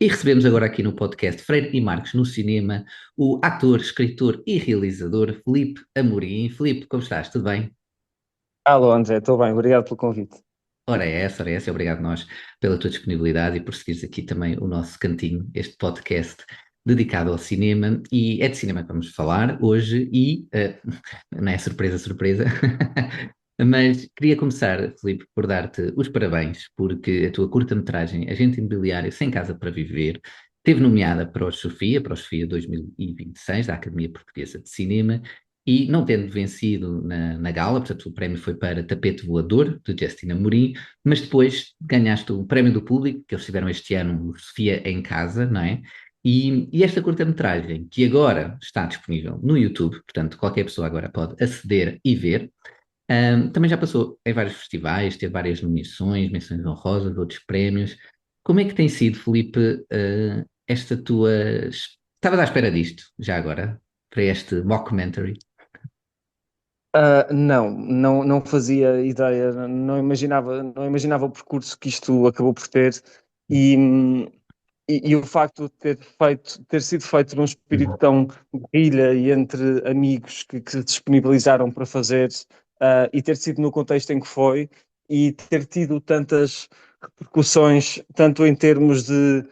E recebemos agora aqui no podcast Freire e Marques no Cinema o ator, escritor e realizador Filipe Amorim. Filipe, como estás? Tudo bem? Alô, André, estou bem, obrigado pelo convite. Ora é essa, obrigado nós pela tua disponibilidade e por seguires aqui também o nosso cantinho, este podcast dedicado ao cinema. E é de cinema que vamos falar hoje e, não é surpresa, surpresa, mas queria começar, Filipe, por dar-te os parabéns, porque a tua curta-metragem Agente Imobiliário Sem Casa para Viver esteve nomeada para o Sofia 2026, da Academia Portuguesa de Cinema, e não tendo vencido na gala, portanto o prémio foi para Tapete Voador, de Justin Amorim, mas depois ganhaste o prémio do público, que eles tiveram este ano, o Sofia em Casa, não é? E esta curta-metragem, que agora está disponível no YouTube, portanto qualquer pessoa agora pode aceder e ver, também já passou em vários festivais, teve várias nomeações, menções honrosas, outros prémios. Como é que tem sido, Filipe, esta tua... Estavas à espera disto, já agora, para este mockumentary? Não fazia ideia, não imaginava o percurso que isto acabou por ter e, hum, e o facto de ter sido feito num espírito tão de guerrilha e entre amigos que se disponibilizaram para fazer, e ter sido no contexto em que foi e ter tido tantas repercussões, tanto em termos de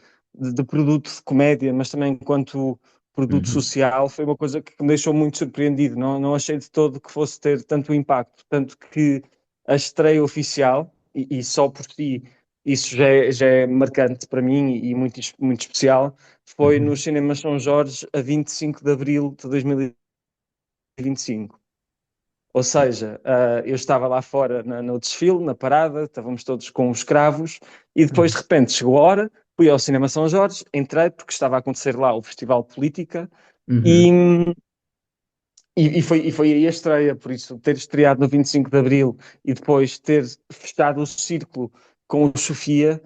produto de comédia, mas também enquanto produto Uhum. social, foi uma coisa que me deixou muito surpreendido. Não achei de todo que fosse ter tanto impacto, tanto que a estreia oficial, e só por si isso já é marcante para mim e muito especial, foi no Uhum. Cinema São Jorge a 25 de abril de 2025. Ou seja, eu estava lá fora no desfile, na parada, estávamos todos com os cravos, e depois de repente chegou a hora, fui ao Cinema São Jorge, entrei porque estava a acontecer lá o Festival de Política, e, Uhum. e foi aí a estreia, por isso ter estreado no 25 de Abril e depois ter fechado o círculo com o Sofia,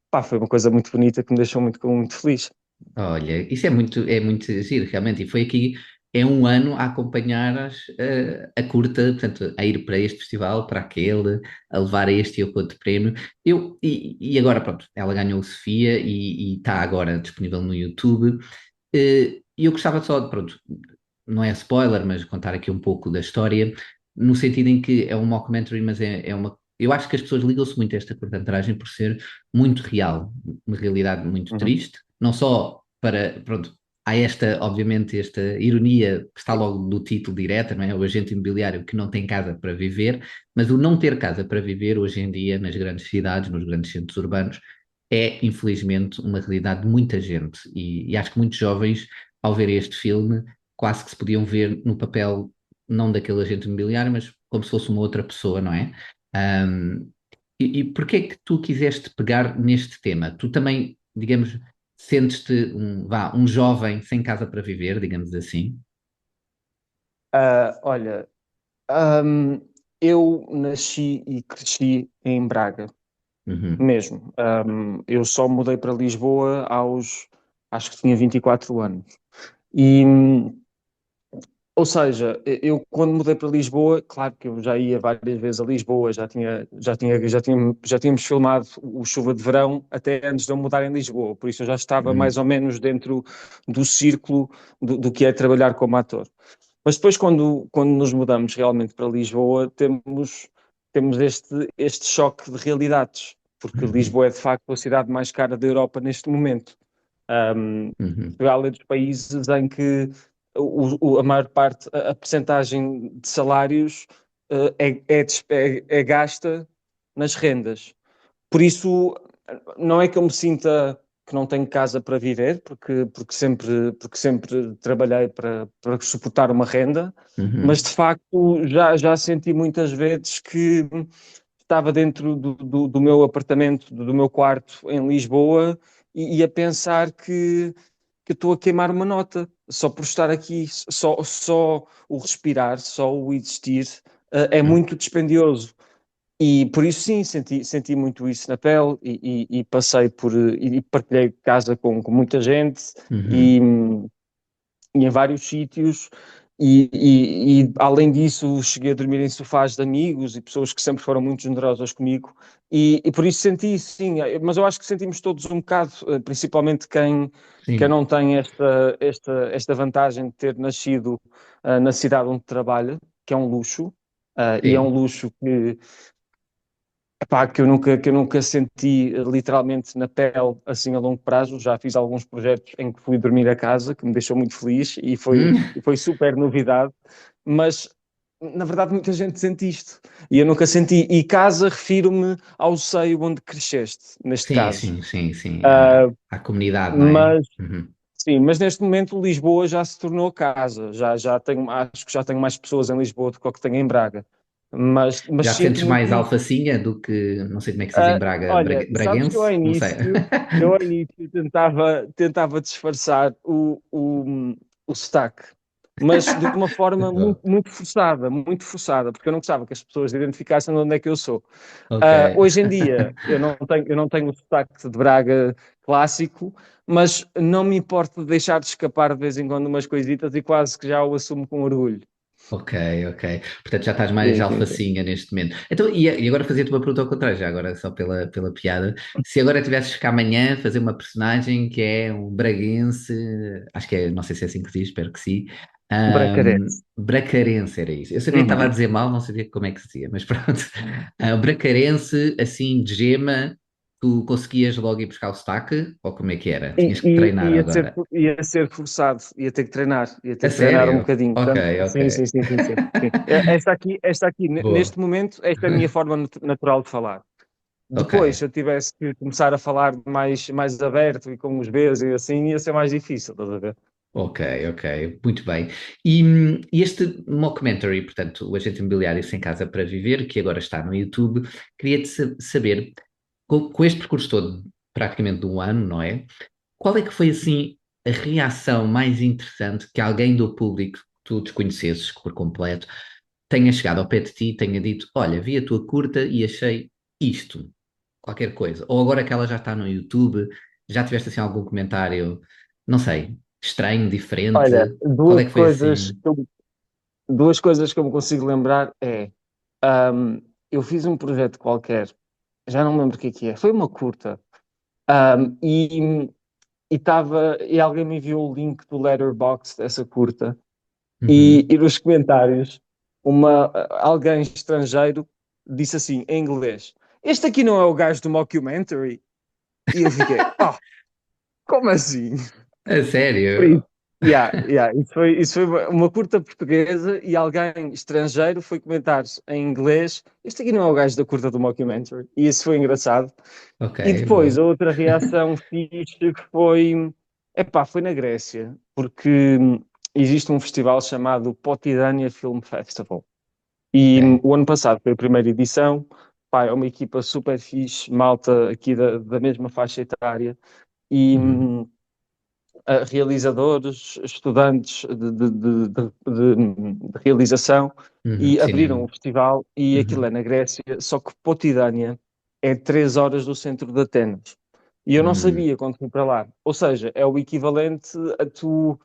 pá, foi uma coisa muito bonita que me deixou muito feliz. Olha, isso é muito giro, realmente. E foi aqui, é um ano a acompanhar a curta, portanto, a ir para este festival, para aquele, a levar a este e outro prémio. E agora, pronto, ela ganhou o Sofia e está agora disponível no YouTube. E eu gostava só de, pronto, não é spoiler, mas contar aqui um pouco da história, no sentido em que é um mockumentary, mas é uma. Eu acho que as pessoas ligam-se muito a esta curta-metragem por ser muito real, uma realidade muito Uhum. triste, não só para, pronto, há esta, obviamente, esta ironia que está logo do título direta, não é? O agente imobiliário que não tem casa para viver, mas o não ter casa para viver hoje em dia nas grandes cidades, nos grandes centros urbanos, é, infelizmente, uma realidade de muita gente. E acho que muitos jovens, ao ver este filme, quase que se podiam ver no papel, não daquele agente imobiliário, mas como se fosse uma outra pessoa, não é? Ahm, e porquê é que tu quiseste pegar neste tema? Tu também, digamos, sentes-te um jovem sem casa para viver, digamos assim? Olha, ahm, eu nasci e cresci em Braga, Uhum, mesmo. Eu só mudei para Lisboa acho que tinha 24 anos. E, ou seja, eu quando mudei para Lisboa, claro que eu já ia várias vezes a Lisboa, já tínhamos filmado o Chuva de Verão até antes de eu mudar em Lisboa, por isso eu já estava uhum, mais ou menos dentro do círculo do que é trabalhar como ator. Mas depois, quando nos mudamos realmente para Lisboa, temos este choque de realidades, porque uhum, Lisboa é de facto a cidade mais cara da Europa neste momento. uhum. Portugal é dos países em que a maior parte, a percentagem de salários é gasta nas rendas. Por isso, não é que eu me sinta que não tenho casa para viver, porque sempre trabalhei para suportar uma renda, mas Uhum. de facto já senti muitas vezes que estava dentro do meu apartamento, do meu quarto em Lisboa e a pensar que eu estou a queimar uma nota só por estar aqui, só o respirar, só o existir, é muito dispendioso. E por isso sim, senti muito isso na pele e passei e partilhei casa com muita gente Uhum. e em vários sítios além disso, cheguei a dormir em sofás de amigos e pessoas que sempre foram muito generosas comigo, e por isso senti, sim, mas eu acho que sentimos todos um bocado, principalmente quem Sim, não tem esta vantagem de ter nascido na cidade onde trabalha, que é um luxo, e é um sim. luxo epá, que eu nunca senti literalmente na pele assim a longo prazo. Já fiz alguns projetos em que fui dormir a casa, que me deixou muito feliz Hum, e foi super novidade, mas na verdade muita gente sente isto e eu nunca senti. E casa, refiro-me ao seio onde cresceste, neste sim, caso. sim, sim, sim. Ah, À comunidade, não é? mas Uhum. sim, mas neste momento Lisboa já se tornou casa. Já tenho, acho que já tenho mais pessoas em Lisboa do que o que tenho em Braga. Mas Já te sinto sentes muito mais isso. alfacinha do que, não sei como é que se diz em Braga, Olha, sabes que Braguense? Não sei. eu ao início tentava disfarçar o sotaque, mas de uma forma muito, muito forçada, porque eu não gostava que as pessoas identificassem de onde é que eu sou. Ok. Hoje em dia, eu não tenho o sotaque de Braga clássico, mas não me importo de deixar de escapar de vez em quando umas coisitas e quase que já o assumo com orgulho. Ok, ok. Portanto, já estás mais Sim, sim, sim. alfacinha neste momento. Então, e agora fazia-te uma pergunta ao contrário, já agora só pela piada. Se agora tivesses que amanhã fazer uma personagem que é um braguense, acho que é, não sei se é assim que se diz, espero que sim. Bracarense. Bracarense era isso. Eu sabia que estava a Uhum. dizer mal, não sabia como é que se dizia, mas pronto. Bracarense, assim, de gema, tu conseguias logo ir buscar o sotaque? Ou como é que era? E, Tinhas que treinar agora? ia ser forçado, ia A ter que treinar um sério? bocadinho. Ok, Tanto, ok. sim, sim, sim, sim, sim, sim. Esta aqui, Boa. neste momento, esta é a minha forma natural de falar. Ok. Depois, se eu tivesse que começar a falar mais aberto e com os Bs e assim, ia ser mais difícil, estás a ver? Ok, ok, muito bem. E este mockumentary, portanto, o Agente Imobiliário Sem Casa para Viver, que agora está no YouTube, queria-te saber, com este percurso todo, praticamente de um ano, não é? Qual é que foi, assim, a reação mais interessante que alguém do público que tu desconhecesses por completo tenha chegado ao pé de ti e tenha dito: Olha, vi a tua curta e achei isto, qualquer coisa. Ou agora que ela já está no YouTube, já tiveste assim algum comentário, não sei, estranho, Olha, diferente? Qual é que foi assim? duas coisas que eu me consigo lembrar é, eu fiz um projeto qualquer, já não me lembro o que é, foi uma curta, ahm, e, e alguém me enviou o link do Letterboxd dessa curta, Uhum. e nos comentários, alguém estrangeiro disse assim, em inglês, este aqui não é o gajo do mockumentary? E eu fiquei, como assim? A Por sério? isso, yeah, yeah, isso foi uma curta portuguesa e alguém estrangeiro foi comentar em inglês, este aqui não é o gajo da curta do mockumentary? E isso foi engraçado. Ok, E depois, boa. a outra reação fixe que foi na Grécia, porque existe um festival chamado Potidania Film Festival. E Ok. o ano passado foi a primeira edição. Pá, é uma equipa super fixe, malta aqui da mesma faixa etária. E Uhum. realizadores, estudantes de realização, Uhum. e abriram Cinema. o festival. E aquilo é Uhum. na Grécia, só que Potidânia é 3 horas do centro de Atenas. E eu não Hum. sabia quando fui para lá. Ou seja, é o equivalente a tu.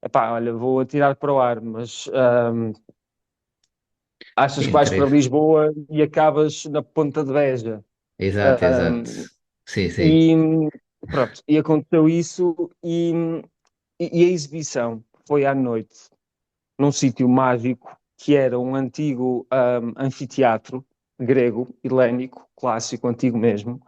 Epá, olha, vou atirar para o ar, mas achas que Sim, vais para três. Lisboa e acabas na Ponta de Beja. Exato, exato. Ahm, Sim, sim. e pronto, e aconteceu isso, e a exibição foi à noite, num sítio mágico que era um antigo anfiteatro grego, helénico, clássico, antigo mesmo.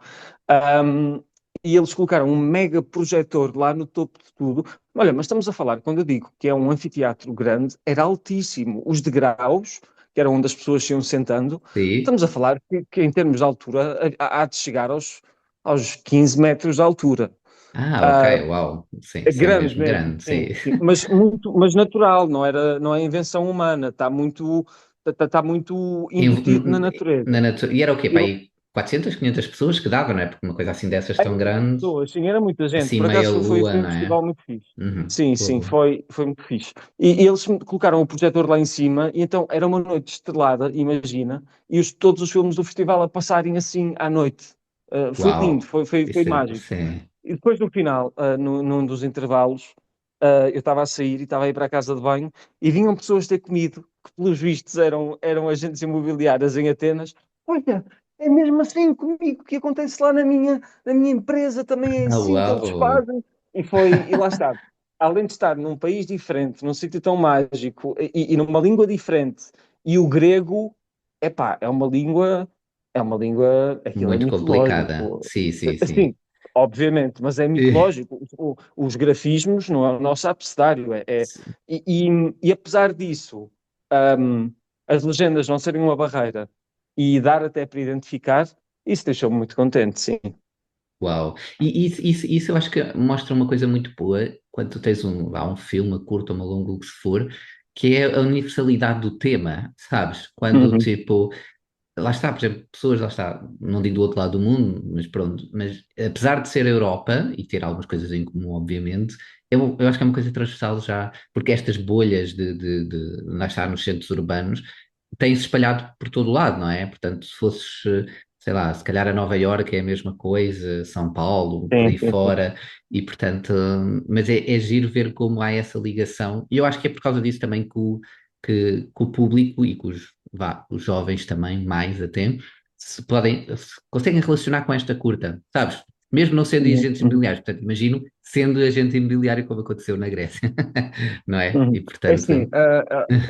Um, e eles colocaram um mega projetor lá no topo de tudo. Olha, mas estamos a falar, quando eu digo que é um anfiteatro grande, era altíssimo. Os degraus, que era onde as pessoas se iam sentando, Sim. estamos a falar que em termos de altura há de chegar aos 15 metros de altura. Ah, ok, Ah, uau. Sim, é isso é grande mesmo mesmo, grande, sim. sim, sim. Mas natural, não é invenção humana, está muito embutido na natureza. E era o quê? Para Eu, aí 400, 500 pessoas que dava, não é? Porque uma coisa assim dessas Era tão muitas grande, pessoas, sim, era muita gente. assim Por meia acaso lua, foi um não é? festival muito fixe. Uhum. Sim, Boa, sim, boa. foi muito fixe. E eles colocaram o projetor lá em cima, e então era uma noite estrelada, imagina, e todos os filmes do festival a passarem assim à noite. Foi lindo, Uau. foi Isso é, mágico. sim. E depois no final, num dos intervalos, eu estava a sair e estava a ir para a casa de banho e vinham pessoas ter comido, que pelos vistos eram agentes imobiliárias em Atenas. Olha, é mesmo assim comigo que acontece lá na minha empresa, também é Ah, assim que eles uau! fazem. E lá está. Além de estar num país diferente, num sítio tão mágico e numa língua diferente, e o grego, epá, aquilo é Muito complicada. mitológico. Sim, sim, sim. Assim, obviamente, mas é mitológico. Os grafismos não é o nosso abecedário. E apesar disso, hum, as legendas não serem uma barreira e dar até para identificar, isso deixou-me muito contente, sim. Uau! E isso eu acho que mostra uma coisa muito boa quando tu tens um filme, curto ou uma longa, o que for, que é a universalidade do tema, sabes? Quando, Uhum. tipo, lá está, por exemplo, pessoas, lá está, não digo do outro lado do mundo, mas pronto, mas apesar de ser a Europa e ter algumas coisas em comum, obviamente, eu acho que é uma coisa transversal já, porque estas bolhas lá está, nos centros urbanos, têm-se espalhado por todo o lado, não é? Portanto, se fosses, sei lá, se calhar a Nova Iorque é a mesma coisa, São Paulo, por Sim, aí sim, sim. fora, e portanto, mas é giro ver como há essa ligação, e eu acho que é por causa disso também que o público e que os jovens também, mais até, se conseguem relacionar com esta curta, sabes? Mesmo não sendo Uhum, agentes uhum, imobiliários, portanto, imagino sendo agente imobiliário como aconteceu na Grécia, não é? uhum. E É assim, portanto,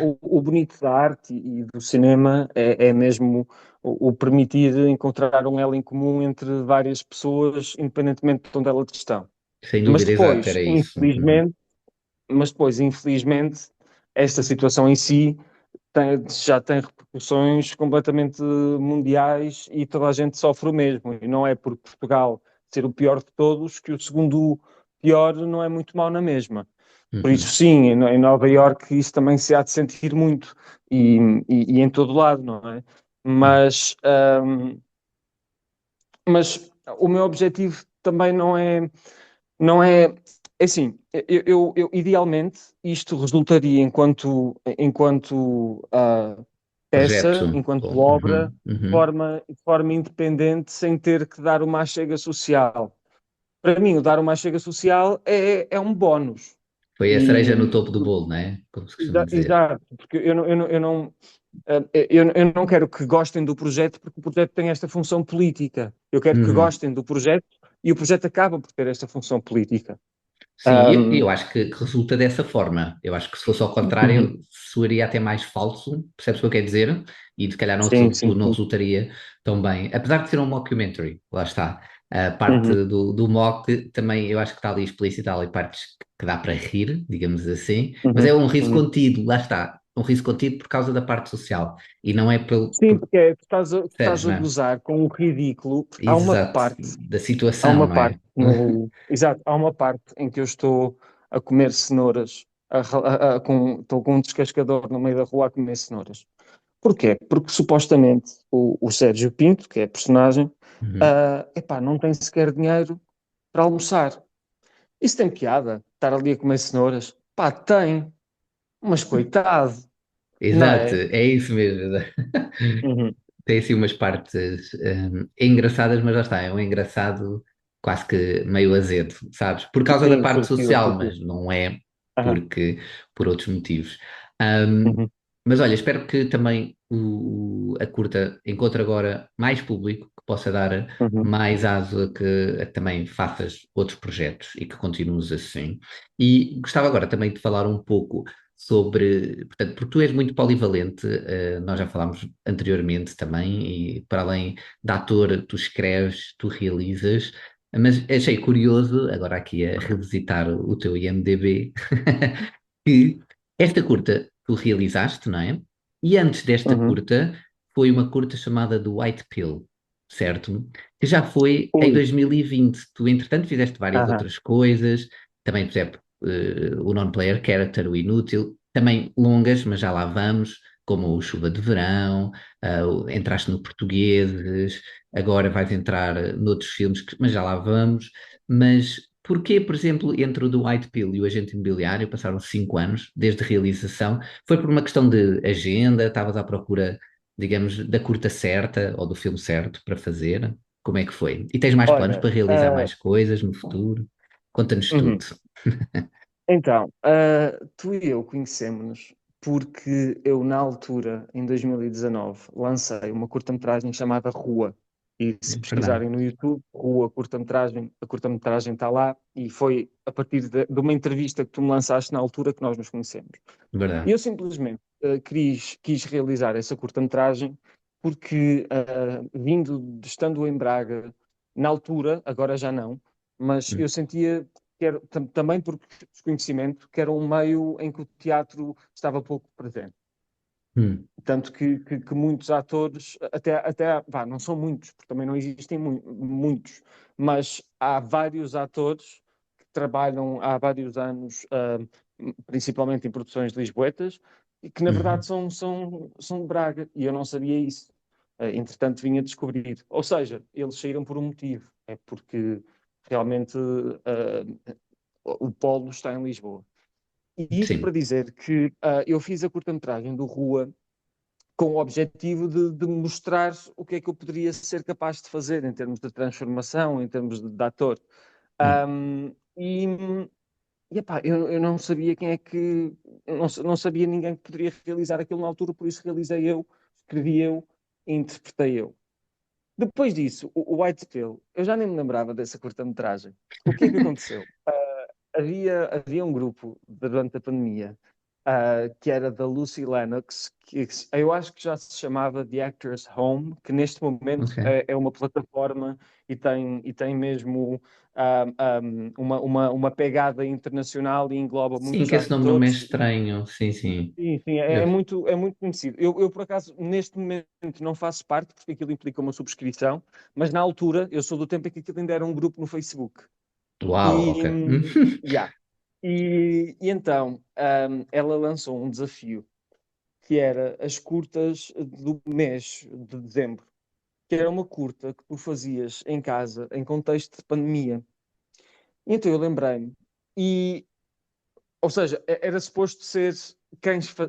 o bonito da arte e do cinema é mesmo o permitir encontrar um elo em comum entre várias pessoas, independentemente de onde elas estão. sem Mas dúvida, exato, depois, era isso. Uhum. infelizmente, esta situação em si já tem repercussões completamente mundiais e toda a gente sofre o mesmo. E não é por Portugal ser o pior de todos que o segundo pior não é muito mau na mesma. Por isso, Uhum. sim, em Nova Iorque isso também se há de sentir muito e em todo lado, não é? Uhum. Mas o meu objetivo também não é, é assim, idealmente isto resultaria enquanto peça, Projeto. enquanto obra, Uhum. Uhum. de forma independente, sem ter que dar uma achega social. Para mim, o dar uma achega social é um bónus. Foi a cereja no E, topo do bolo, não é? Como se costuma dizer. exato, porque eu não quero que gostem do projeto porque o projeto tem esta função política. Eu quero que Uhum. gostem do projeto e o projeto acaba por ter esta função política. Sim, eu Um, acho que resulta dessa forma. Eu acho que se fosse ao uhum. contrário, soaria até mais falso, percebes o que eu quero dizer? E se calhar Sim, sim, não sim. resultaria tão bem. Apesar de ser um mockumentary, lá está. A parte Uhum, do mock também eu acho que está ali explícita, há ali partes que dá para rir, digamos assim, mas é uhum, um riso uhum. contido, lá está. Um riso contido por causa da parte social. E não é Sim, porque tu percebes, estás a não é? gozar com o ridículo. Exato, da Há situação, uma não é? parte exato, há uma parte em que eu estou a comer cenouras, estou com um descascador no meio da rua a comer cenouras. Porquê? Porque supostamente o Sérgio Pinto, que é a personagem, Uhum. epá, não tem sequer dinheiro para almoçar. Isso tem piada? Estar ali a comer cenouras? Pá, tem, mas coitado, não Exato, é? é isso mesmo. Uhum. Tem assim umas partes engraçadas, mas lá está, é um engraçado quase que meio azedo, sabes? Por causa da Sim, parte sutil, social, sutil. mas não é Aham. porque por outros motivos. Ahm, Uhum. mas olha, espero que também a curta encontre agora mais público, que possa dar Uhum. mais aso a que também faças outros projetos e que continues assim. E gostava agora também de falar um pouco sobre, portanto, porque tu és muito polivalente, nós já falámos anteriormente também, e para além da ator, tu escreves, tu realizas, mas achei curioso, agora aqui a revisitar o teu IMDb, que esta curta tu realizaste, não é? E antes desta Uhum. curta foi uma curta chamada The White Pill, certo? Que já foi em Ui. 2020. Tu, entretanto, fizeste várias Aham. outras coisas, também, por exemplo, o non-player character, o inútil, também longas, mas já lá vamos, como o Chuva de Verão, entraste no Portugueses, agora vais entrar noutros filmes, mas já lá vamos. Mas porquê, por exemplo, entre o The White Pill e o Agente Imobiliário, passaram 5 anos desde a realização? Foi por uma questão de agenda? Estavas à procura, digamos, da curta certa ou do filme certo para fazer? Como é que foi? E tens mais planos Olha, para realizar mais coisas no futuro? Conta-nos uhum. tudo. Então, tu e eu conhecemos-nos porque eu, na altura, em 2019, lancei uma curta-metragem chamada Rua. E se É verdade, pesquisarem no YouTube, Rua, curta-metragem, a curta-metragem está lá. E foi a partir de uma entrevista que tu me lançaste na altura que nós nos conhecemos. E verdade. eu simplesmente quis realizar essa curta-metragem porque, estando em Braga, na altura, agora já não, mas Hum, eu sentia que era, também por desconhecimento, que era um meio em que o teatro estava pouco presente. hum, Tanto que muitos atores, vá, não são muitos, porque também não existem muitos, mas há vários atores que trabalham há vários anos, principalmente em produções lisboetas, e que na verdade uhum. são de Braga, e eu não sabia isso. Entretanto, vim a descobrir. Ou seja, eles saíram por um motivo, é porque realmente o polo está em Lisboa. E isto para Sim. dizer que eu fiz a curta-metragem do Rua com o objetivo de mostrar o que é que eu poderia ser capaz de fazer em termos de transformação, em termos de ator. Hum, E epá, eu não sabia quem é que. Não sabia ninguém que poderia realizar aquilo na altura, por isso realizei eu, escrevi eu e interpretei eu. Depois disso, o White Pill, eu já nem me lembrava dessa curta-metragem. O que é que aconteceu? Havia um grupo durante a pandemia, que era da Lucy Lennox, que eu acho que já se chamava The Actors Home, que neste momento ok. é uma plataforma e tem mesmo uma pegada internacional e engloba Sim, muitos que esse nome não me é atores. estranho. Sim, sim. Sim, sim, é, Já- é muito conhecido. Eu, por acaso, neste momento não faço parte, porque aquilo implica uma subscrição, mas na altura, eu sou do tempo em que aquilo ainda era um grupo no Facebook. Uau, E, ok. yeah. E então, ela lançou um desafio que era as curtas do mês de dezembro, que era uma curta que tu fazias em casa, em contexto de pandemia. E então eu lembrei-me, e, ou seja, era suposto ser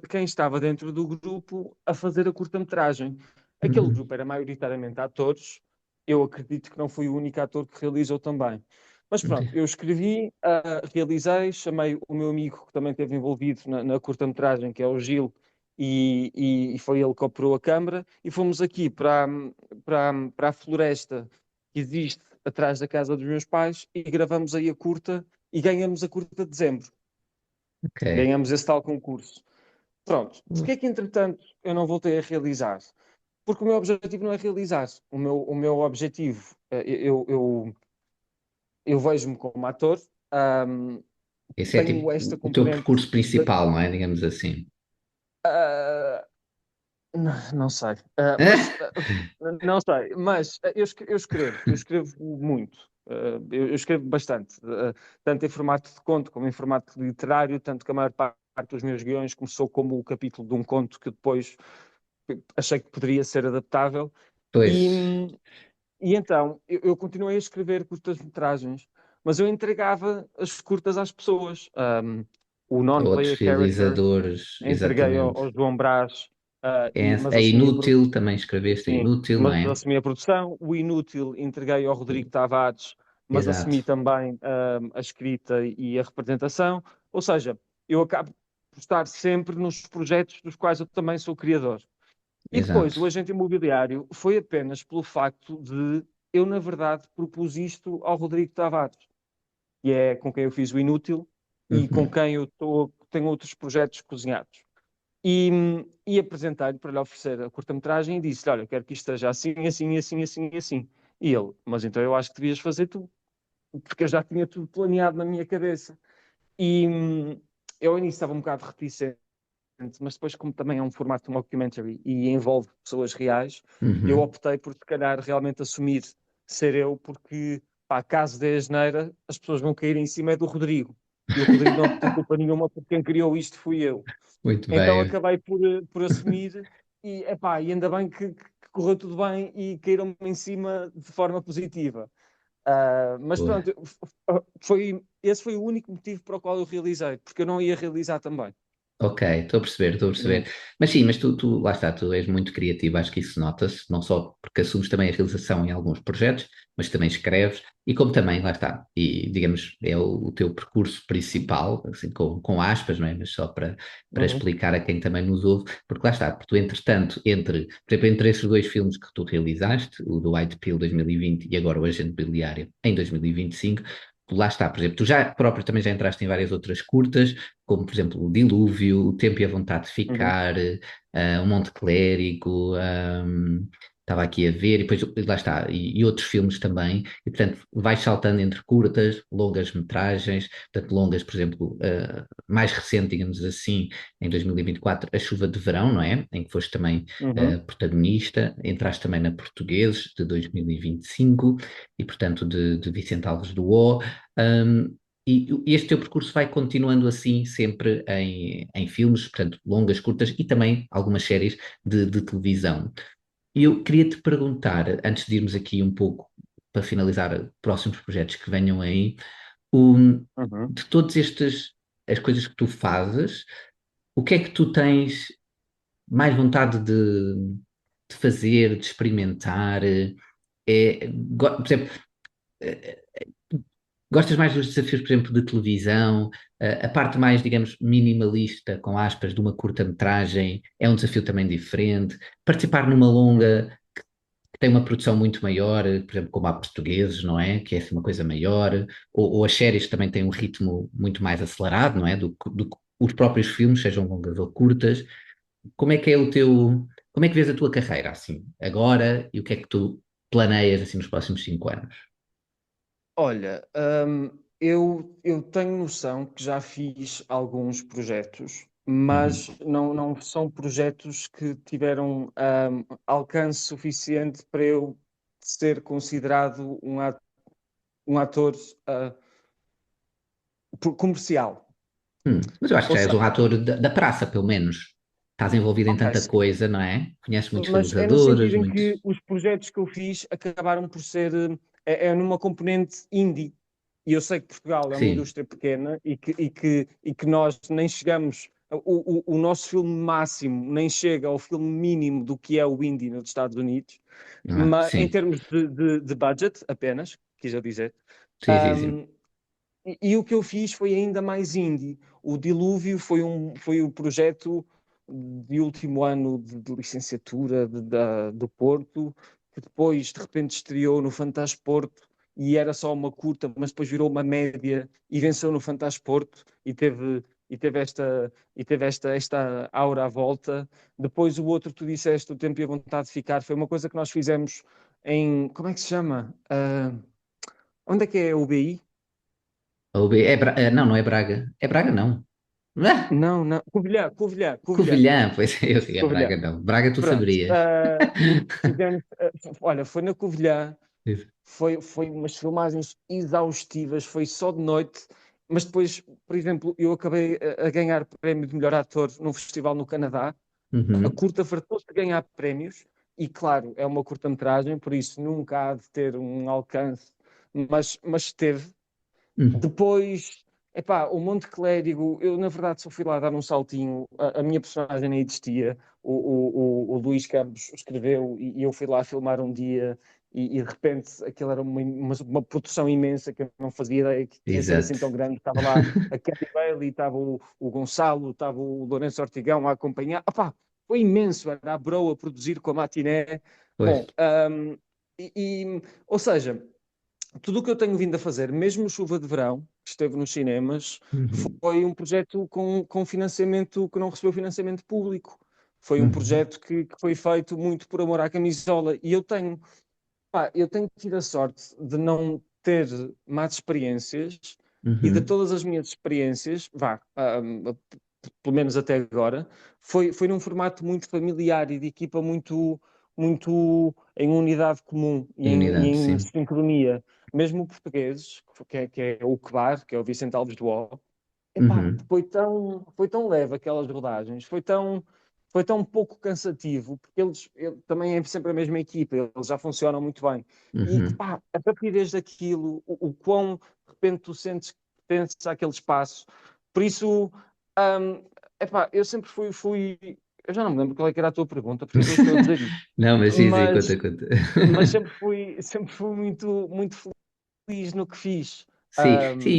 quem estava dentro do grupo a fazer a curta-metragem. Aquele Uhum. grupo era maioritariamente atores, eu acredito que não fui o único ator que realizou também. Mas pronto, eu escrevi, realizei, chamei o meu amigo que também esteve envolvido na curta-metragem, que é o Gil, e foi ele que operou a câmara, e fomos aqui para a floresta que existe atrás da casa dos meus pais, e gravamos aí a curta, e ganhamos a curta de dezembro. Ok. Ganhamos esse tal concurso. Pronto, porque é que entretanto eu não voltei a realizar? Porque o meu objetivo não é realizar. O meu objetivo, eu vejo-me como ator, ahm, Esse é tenho tipo esta o teu componente percurso principal, não é? Digamos assim. ah, não sei. Não sei, mas eu escrevo muito. Eu escrevo bastante, tanto em formato de conto como em formato literário, tanto que a maior parte dos meus guiões começou como o capítulo de um conto que depois achei que poderia ser adaptável. Pois, E, e então eu continuei a escrever curtas-metragens, mas eu entregava as curtas às pessoas. O a outros Non-Player Character realizadores, entreguei ao, exatamente. ao João Brás, mas É assumi a inútil, produção. também escreveste é Sim, inútil, não mas é? assumi a produção. O Inútil entreguei ao Rodrigo Tavares, mas Exato, assumi também a escrita e a representação. Ou seja, eu acabo por estar sempre nos projetos dos quais eu também sou criador. E depois, exato. o agente imobiliário foi apenas pelo facto de eu, na verdade, propus isto ao Rodrigo Tavares, que é com quem eu fiz o Inútil e com Uhum, quem tenho outros projetos cozinhados. E apresentei-lhe para lhe oferecer a curta-metragem e disse: Olha, eu quero que isto esteja assim, assim, assim, assim, assim. E ele: Mas então eu acho que devias fazer tu, porque eu já tinha tudo planeado na minha cabeça. E eu ao início estava um bocado reticente, mas depois, como também é um formato de mockumentary e envolve pessoas reais, eu uhum. optei por, se calhar, realmente assumir ser eu, porque, pá, caso dê asneira, as pessoas vão cair em cima é do Rodrigo. E o Rodrigo não tem culpa nenhuma, porque quem criou isto fui eu. Muito Então bem. acabei por assumir e ainda bem que correu tudo bem e caíram-me em cima de forma positiva. Mas Boa. pronto, esse foi o único motivo para o qual eu realizei, porque eu não ia realizar também. Ok, estou a perceber, estou a perceber. Mas sim, mas lá está, tu és muito criativo, acho que isso nota-se, não só porque assumes também a realização em alguns projetos, mas também escreves, e como também, lá está, e digamos, é o teu percurso principal, assim, com aspas, não é? Mas só para Uhum, explicar a quem também nos ouve, porque lá está, porque tu, entretanto, por exemplo, entre esses dois filmes que tu realizaste, o do White Pill 2020 e agora o Agente Biliário em 2025, lá está, por exemplo, tu já próprio também já entraste em várias outras curtas, como por exemplo o Dilúvio, o Tempo e a Vontade de uhum, Ficar, o Monte Clérigo, estava aqui a ver, e depois lá está, e outros filmes também, e portanto vais saltando entre curtas, longas metragens, portanto longas, por exemplo, mais recente, digamos assim, em 2024, A Chuva de Verão, não é? Em que foste também uhum. protagonista, entraste também na Portugueses de 2025, e portanto de Vicente Alves do O. Um, e este teu percurso vai continuando assim, sempre em filmes, portanto, longas, curtas e também algumas séries de televisão. E eu queria te perguntar, antes de irmos aqui um pouco para finalizar próximos projetos que venham aí, um, Uhum. de todos estes, as coisas que tu fazes, o que é que tu tens mais vontade de fazer, de experimentar? Por exemplo, gostas mais dos desafios, por exemplo, de televisão? A parte mais, digamos, minimalista, com aspas, de uma curta-metragem é um desafio também diferente. Participar numa longa que tem uma produção muito maior, por exemplo, como há portugueses, não é? Que é assim uma coisa maior. Ou as séries também têm um ritmo muito mais acelerado, não é? Do que os próprios filmes, sejam longas ou curtas. Como é que é o teu. Como é que vês a tua carreira, assim, agora, e o que é que tu planeias, assim, nos próximos 5 anos? Olha, eu tenho noção que já fiz alguns projetos, Uhum. mas não são projetos que tiveram alcance suficiente para eu ser considerado um ator comercial. Mas eu acho que Ou já és um seja, ator da praça, pelo menos. Estás envolvido em ok, tanta sim, coisa, não é? Conheces muitos mas é no realizadores, sentido em muitos. que os projetos que eu fiz acabaram por ser é numa componente indie. E eu sei que Portugal é uma Sim, indústria pequena e que nós nem chegamos. O nosso filme máximo nem chega ao filme mínimo do que é o indie nos Estados Unidos, mas em sim, termos de budget apenas, quis eu dizer. sim, sim, sim. E o que eu fiz foi ainda mais indie. O Dilúvio foi o projeto de último ano de licenciatura do Porto, que depois de repente estreou no Fantasporto e era só uma curta, mas depois virou uma média e venceu no Fantasporto e teve esta aura à volta. Depois o outro, tu disseste, O Tempo e a Vontade de Ficar, foi uma coisa que nós fizemos em, como é que se chama? Onde é que é o BI? Não, não é Braga. É Braga, não. Ah, Não, não. Covilhã. Covilhã, pois eu sei, é Covilhã. Braga, não. Braga tu Pronto. saberias. Olha, foi na Covilhã, Isso. foi umas filmagens exaustivas, foi só de noite, mas depois, por exemplo, eu acabei a ganhar prémio de melhor ator num festival no Canadá. A Uhum, curta fartou-se de ganhar prémios, e claro, é uma curta-metragem, por isso nunca há de ter um alcance, mas teve. uhum. Depois, epá, o Monte Clérigo, eu na verdade só fui lá dar um saltinho, a minha personagem nem existia, o Luís Campos escreveu e eu fui lá filmar um dia e de repente aquilo era uma produção imensa que eu não fazia ideia que ia ser assim Exato. tão grande. Estava lá a Kathy Bailey, estava o Gonçalo, estava o Lourenço Ortigão a acompanhar. Epá, foi imenso, era a Bro a produzir com a Matiné. Pois. Bom, ou seja, tudo o que eu tenho vindo a fazer, mesmo Chuva de Verão, que esteve nos cinemas, Uhum, foi um projeto com financiamento que não recebeu financiamento público. Foi um uhum, projeto que foi feito muito por amor à camisola. E eu tenho tido a sorte de não ter más experiências e de uhum, todas as minhas experiências, pelo menos até agora, foi num formato muito familiar e de equipa muito em unidade comum e em em, e unidade, em sim. sincronia. Mesmo o português, que é o Quebar, que é o Vicente Alves do O, epá, Uhum, foi tão leve aquelas rodagens, foi tão pouco cansativo, porque também é sempre a mesma equipa, eles já funcionam muito bem. E uhum, pá, a rapidez daquilo, o quão de repente tu sentes que pertences àquele espaço. Por isso, hum, epá, eu sempre fui. Eu já não me lembro qual é que era a tua pergunta, porque é que eu estou a dizer isto. Não, mas sim, Mas, conta, conta. mas sempre fui muito, muito feliz no que fiz. Sim, sim,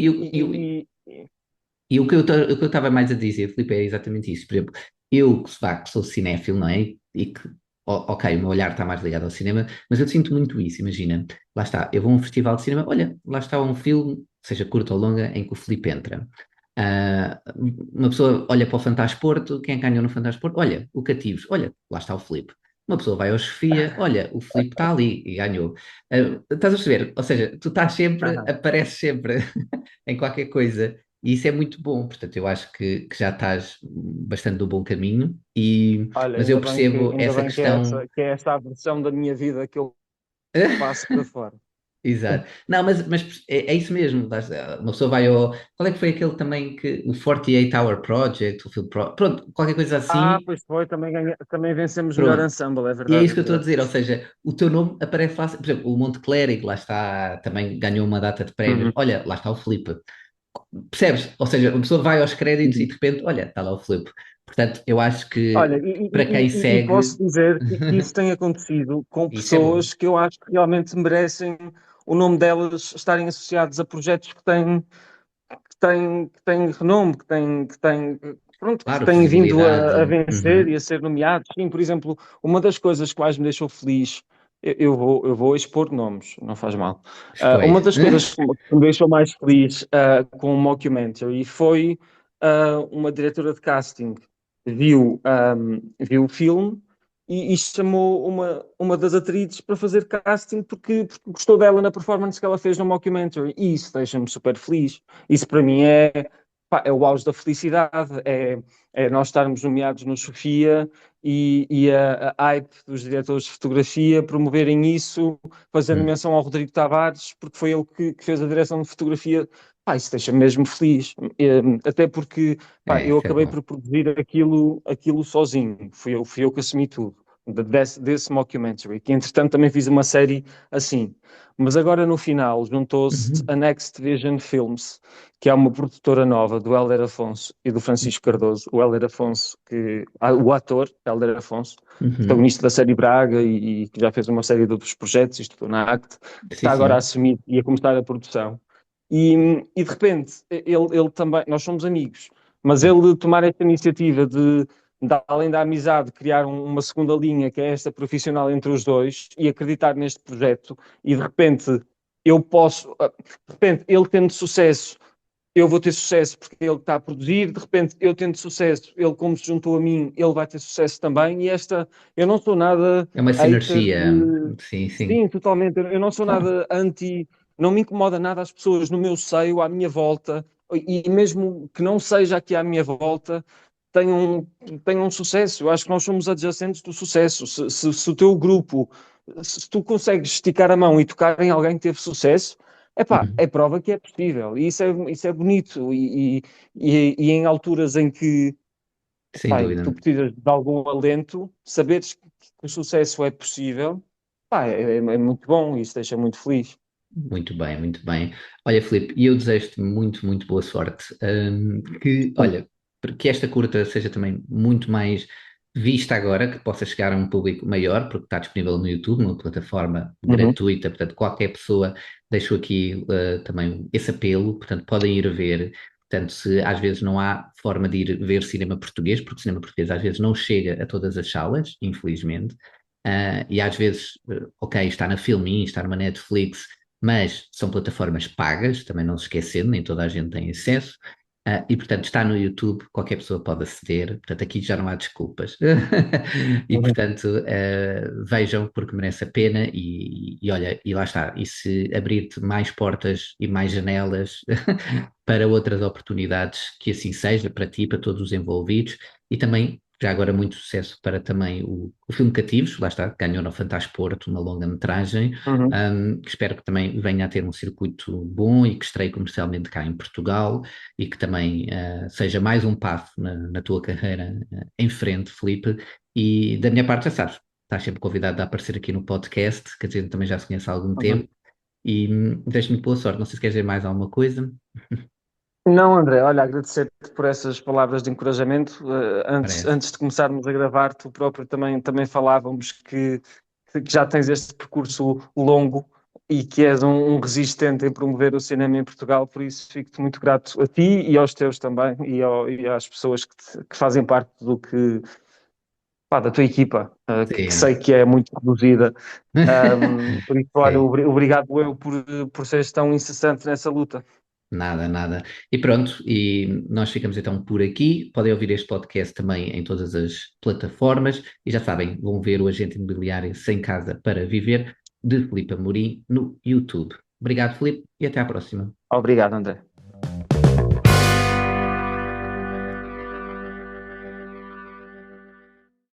e o que eu estava mais a dizer, Filipe, é exatamente isso. Por exemplo, eu que vá, que sou cinéfilo, não é? E que, ok, o meu olhar está mais ligado ao cinema, mas eu sinto muito isso. Imagina, lá está, eu vou a um festival de cinema, olha, lá está um filme, seja curto ou longa, em que o Filipe entra. Uma pessoa olha para o Fantasporto, quem ganhou no Fantasporto? Olha, o Cativos, olha, lá está o Filipe. Uma pessoa vai ao Sofia, olha, o Filipe está ali e ganhou. Estás a perceber? Ou seja, tu estás sempre, Aham. apareces sempre em qualquer coisa. E isso é muito bom, portanto, eu acho que já estás bastante no bom caminho, Olha, mas eu percebo ainda essa bem questão. que é essa a versão da minha vida que eu passo para fora. Exato. Não, mas é isso mesmo. Uma pessoa vai ao. Qual é que foi aquele também que. O 48 Hour Project, o Field Pronto, qualquer coisa Ah, assim. pois foi, também vencemos melhor Pronto. ensemble, é E é verdade, isso é que eu estou a verdade. dizer, ou seja, o teu nome aparece lá, por exemplo, o Monte Clérigo, lá está, também ganhou uma data de prémios. Uhum. Olha, lá está o Filipe. Percebes? Ou seja, a pessoa vai aos créditos e Uhum. de repente, olha, está lá o Filipe. Portanto, eu acho Olha, que para quem e segue, posso dizer que isso tem acontecido com isso é bom. pessoas que eu acho que realmente merecem o nome delas estarem associados a projetos que têm renome, pronto, que Claro, têm vindo a visibilidade. vencer e Uhum. a ser nomeados. Sim, por exemplo, uma das coisas que mais me deixou feliz, eu vou expor nomes, não faz mal. Uma Expõe. das coisas que me deixou mais feliz com o mockumentary foi uma diretora de casting viu o filme e chamou uma das atrizes para fazer casting porque gostou dela na performance que ela fez no mockumentary. E isso deixa-me super feliz. Isso para mim pá, é o auge da felicidade, é nós estarmos nomeados no Sofia e a hype dos diretores de fotografia promoverem isso, fazendo Hum. menção ao Rodrigo Tavares, porque foi ele que fez a direção de fotografia. Pá, isso deixa-me mesmo feliz. Até porque pá, É, eu isso é acabei bom. por produzir aquilo sozinho, fui eu que assumi tudo. Desse mockumentary, que entretanto também fiz uma série assim. Mas agora no final juntou-se a Uhum. Next Vision Films, que é uma produtora nova do Hélder Afonso e do Francisco Cardoso. O Hélder Afonso, o ator Hélder Afonso, Uhum. protagonista da série Braga e que já fez uma série de outros projetos, isto na ACT, Sim, está agora a sim. assumir e a começar a produção. E de repente, ele também, nós somos amigos, mas ele tomar esta iniciativa além da amizade, criar uma segunda linha, que é esta profissional entre os dois, e acreditar neste projeto, e de repente eu posso, de repente, ele tendo sucesso, eu vou ter sucesso porque ele está a produzir, de repente eu tendo sucesso, ele como se juntou a mim, ele vai ter sucesso também, e eu não sou nada É uma hater sinergia. Sim, sim. sim, totalmente, eu não sou Claro. nada não me incomoda nada as pessoas no meu seio, à minha volta, e mesmo que não seja aqui à minha volta, tenham, tenham sucesso. Eu acho que nós somos adjacentes do sucesso. Se o teu grupo, se tu consegues esticar a mão e tocar em alguém que teve sucesso, epá, Uhum. é prova que é possível. E isso é bonito. E em alturas em que, Sem epá, em que dúvida. tu precisas de algum alento, saberes que o sucesso é possível, pá, é muito bom. Isso deixa muito feliz. Muito bem, muito bem. Olha, Filipe, e eu desejo-te muito, muito boa sorte. Olha, que esta curta seja também muito mais vista agora, que possa chegar a um público maior, porque está disponível no YouTube, numa plataforma Uhum, gratuita, portanto, qualquer pessoa deixou aqui também esse apelo, portanto, podem ir ver. Portanto, se às vezes não há forma de ir ver cinema português, porque cinema português às vezes não chega a todas as salas, infelizmente. E às vezes, ok, está na Filmin, está numa Netflix, mas são plataformas pagas, também não se esquecendo, nem toda a gente tem acesso, e portanto está no YouTube, qualquer pessoa pode aceder, portanto aqui já não há desculpas. E uhum. portanto vejam porque merece a pena e olha, e lá está, e se abrir-te mais portas e mais janelas para outras oportunidades, que assim seja, para ti, para todos os envolvidos, e também já agora muito sucesso para também o filme Cativos, lá está, ganhou no Fantasporto uma longa-metragem, Uhum. que espero que também venha a ter um circuito bom e que estreie comercialmente cá em Portugal e que também seja mais um passo na tua carreira em frente, Felipe. E da minha parte, já sabes, estás sempre convidado a aparecer aqui no podcast, quer dizer, também já se conhece há algum Uhum. tempo e desejo muito boa sorte. Não sei se queres dizer mais alguma coisa. Não, André, olha, agradecer-te por essas palavras de encorajamento. Antes, Parece. antes de começarmos a gravar, tu próprio também falávamos que já tens este percurso longo e que és um resistente em promover o cinema em Portugal, por isso fico-te muito grato a ti e aos teus também e às pessoas que fazem parte da tua equipa, que sei Sim. que é muito reduzida. Por isso, olha, obrigado eu por seres tão incessante nessa luta. Nada, nada. E pronto, e nós ficamos então por aqui. Podem ouvir este podcast também em todas as plataformas. E já sabem, vão ver o Agente Imobiliário Sem Casa para Viver, de Filipe Amorim, no YouTube. Obrigado, Filipe, e até à próxima. Obrigado, André.